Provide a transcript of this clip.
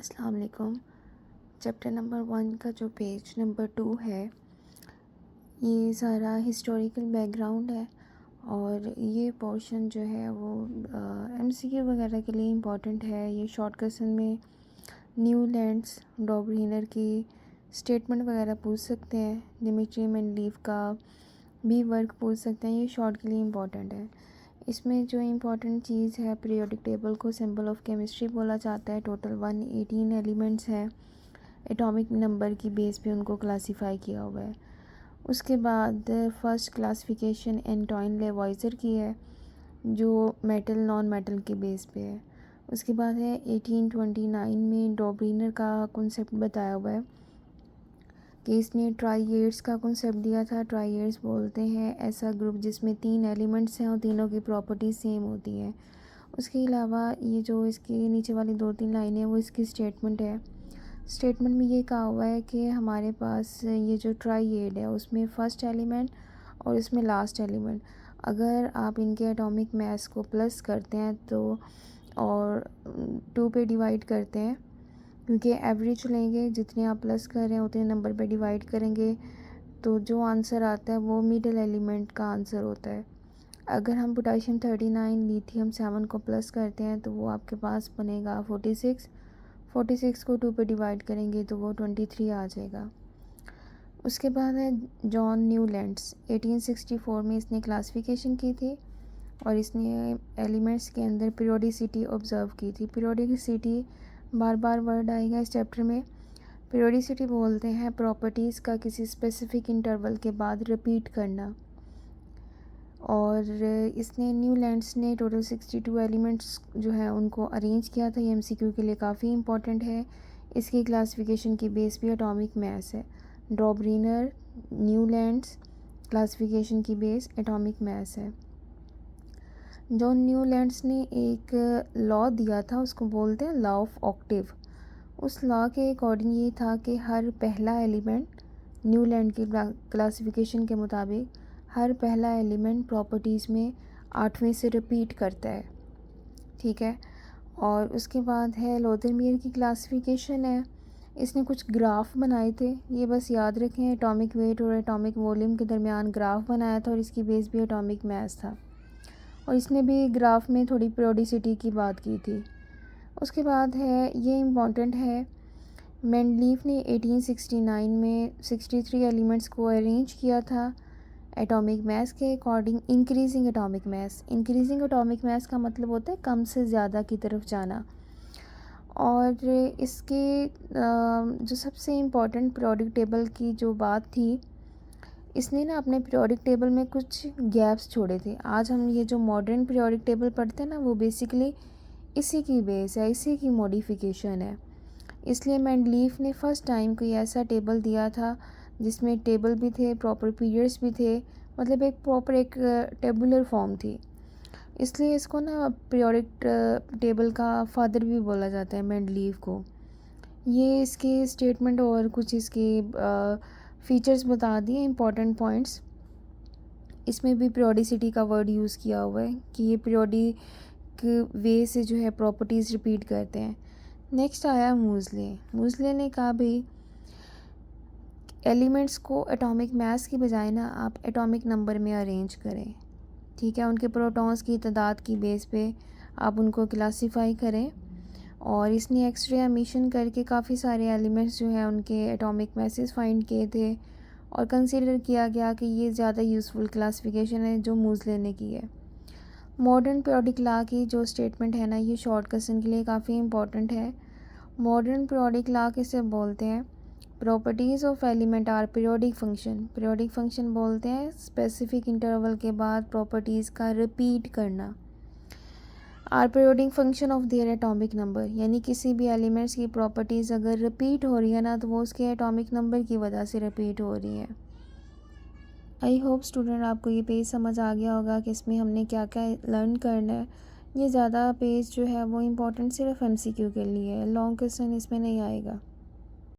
अस्सलाम वालेकुम। Chapter number 1 का जो पेज नंबर 2 है, ये सारा हिस्टोरिकल बैकग्राउंड है और ये पोर्शन जो है वो एमसीक्यू वगैरह के लिए इम्पॉर्टेंट है। ये शॉर्ट क्वेश्चन में न्यू लैंड्स डॉबरिनर की स्टेटमेंट वगैरह पूछ सकते हैं। डिमिट्री मेंडलीव का भी वर्क पूछ सकते हैं। ये शॉर्ट के लिए इम्पॉर्टेंट है। इसमें जो इम्पॉर्टेंट चीज़ है, पीरियोडिक टेबल को सिंबल ऑफ केमिस्ट्री बोला जाता है। टोटल 118 एलिमेंट्स हैं। एटॉमिक नंबर की बेस पे उनको क्लासिफाई किया हुआ है। उसके बाद फर्स्ट क्लासिफिकेशन एंटोइन लेवॉइजर की है, जो मेटल नॉन मेटल के बेस पे है। उसके बाद है 1829 में डॉबरिनर का कॉन्सेप्ट बताया हुआ है कि इसने ट्राइएड्स का कॉन्सेप्ट दिया था। ट्राइएड्स बोलते हैं ऐसा ग्रुप जिसमें 3 एलिमेंट्स हैं और तीनों की प्रॉपर्टीज सेम होती हैं। उसके अलावा ये जो इसके नीचे वाली 2-3 लाइनें हैं वो इसकी स्टेटमेंट है। स्टेटमेंट में ये कहा हुआ है कि हमारे पास ये जो ट्राइएड है उसमें फर्स्ट एलिमेंट और इसमें लास्ट एलिमेंट, अगर आप इनके एटॉमिक मास को प्लस करते हैं तो और 2 पे डिवाइड करते हैं, क्योंकि एवरेज लेंगे, जितने आप प्लस कर रहे हैं उतने नंबर पे डिवाइड करेंगे, तो जो आंसर आता है वो मिडल एलिमेंट का आंसर होता है। अगर हम पोटेशियम 39 लिथियम 7 को प्लस करते हैं तो वो आपके पास बनेगा 46। 46 को 2 पे डिवाइड करेंगे तो वो 23 आ जाएगा। उसके बाद है जॉन न्यूलैंड्स। 1864 में इसने क्लासिफिकेशन की थी और इसने एलिमेंट्स के अंदर पीरियोडिसिटी ऑब्ज़र्व की थी। पीरियोडिसिटी बार बार वर्ड आएगा इस चैप्टर में। पीरियोडिसिटी बोलते हैं प्रॉपर्टीज़ का किसी स्पेसिफिक इंटरवल के बाद रिपीट करना। और इसने न्यूलैंड्स ने टोटल 62 एलिमेंट्स जो है उनको अरेंज किया था। ये एमसीक्यू के लिए काफ़ी इंपॉर्टेंट है। इसकी क्लासिफिकेशन की बेस भी एटॉमिक मास है। डॉबरिनर, न्यूलैंड्स क्लासिफिकेशन की बेस एटॉमिक मास है। जॉन न्यूलैंड्स ने एक लॉ दिया था, उसको बोलते हैं लॉ ऑफ ऑक्टेव। उस लॉ के अकॉर्डिंग ये था कि हर पहला एलिमेंट न्यूलैंड की क्लासिफिकेशन के मुताबिक हर पहला एलिमेंट प्रॉपर्टीज़ में 8वें से रिपीट करता है। ठीक है। और उसके बाद है लोथरमियर की क्लासिफिकेशन है। इसने कुछ ग्राफ बनाए थे, ये बस याद रखें। एटॉमिक वेट और एटॉमिक वॉल्यूम के दरमियान ग्राफ बनाया था और इसकी बेस भी एटॉमिक मास था। और इसने भी ग्राफ में थोड़ी पीरियोडिसिटी की बात की थी। उसके बाद है, ये इम्पॉर्टेंट है, मेंडलीव ने 1869 में 63 एलिमेंट्स को अरेंज किया था एटॉमिक मास के according. Increasing atomic mass, increasing atomic mass का मतलब होता है कम से ज़्यादा की तरफ जाना। और इसके जो सबसे इम्पॉर्टेंट पीरियोडिक टेबल की जो बात थी, इसने ना अपने पीरियोडिक टेबल में कुछ गैप्स छोड़े थे। आज हम ये जो मॉडर्न पीरियोडिक टेबल पढ़ते हैं ना, वो बेसिकली इसी की बेस है, इसी की मॉडिफिकेशन है। इसलिए मेंडलीव ने फर्स्ट टाइम कोई ऐसा टेबल दिया था जिसमें टेबल भी थे, प्रॉपर पीरियड्स भी थे, मतलब एक प्रॉपर एक टेबुलर फॉर्म थी। इसलिए इसको ना पीरियोडिक टेबल का फादर भी बोला जाता है मेंडलीव को। ये इसके स्टेटमेंट और कुछ इसके फीचर्स बता दिए, इंपॉर्टेंट पॉइंट्स। इसमें भी पीरियोडिसिटी का वर्ड यूज़ किया हुआ है कि ये पीरियोडिक वे से जो है प्रॉपर्टीज़ रिपीट करते हैं। नेक्स्ट आया मूजले। मूजले ने कहा भाई एलिमेंट्स को एटॉमिक मास की बजाय ना आप एटॉमिक नंबर में अरेंज करें। ठीक है, उनके प्रोटॉन्स की तादाद की बेस पे आप उनको क्लासीफाई करें। और इसने एक्सरे एमिशन करके काफ़ी सारे एलिमेंट्स जो है उनके एटॉमिक मासेस फाइंड किए थे और कंसीडर किया गया कि ये ज़्यादा यूज़फुल क्लासिफिकेशन है जो मूजले ने की है। मॉडर्न पीरियोडिक लॉ की जो स्टेटमेंट है ना, ये शॉर्ट क्वेश्चन के लिए काफ़ी इंपॉर्टेंट है। मॉडर्न पीरियोडिक लॉ किसे बोलते हैं? Properties of element are periodic function. Periodic function बोलते हैं स्पेसिफिक इंटरवल के बाद प्रॉपर्टीज़ का रिपीट करना। Are periodic function of their atomic number, यानी किसी भी एलिमेंट्स की प्रॉपर्टीज़ अगर रिपीट हो रही है ना, तो वो उसके एटॉमिक नंबर की वजह से रिपीट हो रही है। आई होप स्टूडेंट आपको ये पेज समझ आ गया होगा कि इसमें हमने क्या क्या लर्न करना है। ये ज़्यादा पेज जो है वो इम्पोर्टेंट सिर्फ एमसीक्यू के लिए है, लॉन्ग क्वेश्चन इसमें नहीं आएगा।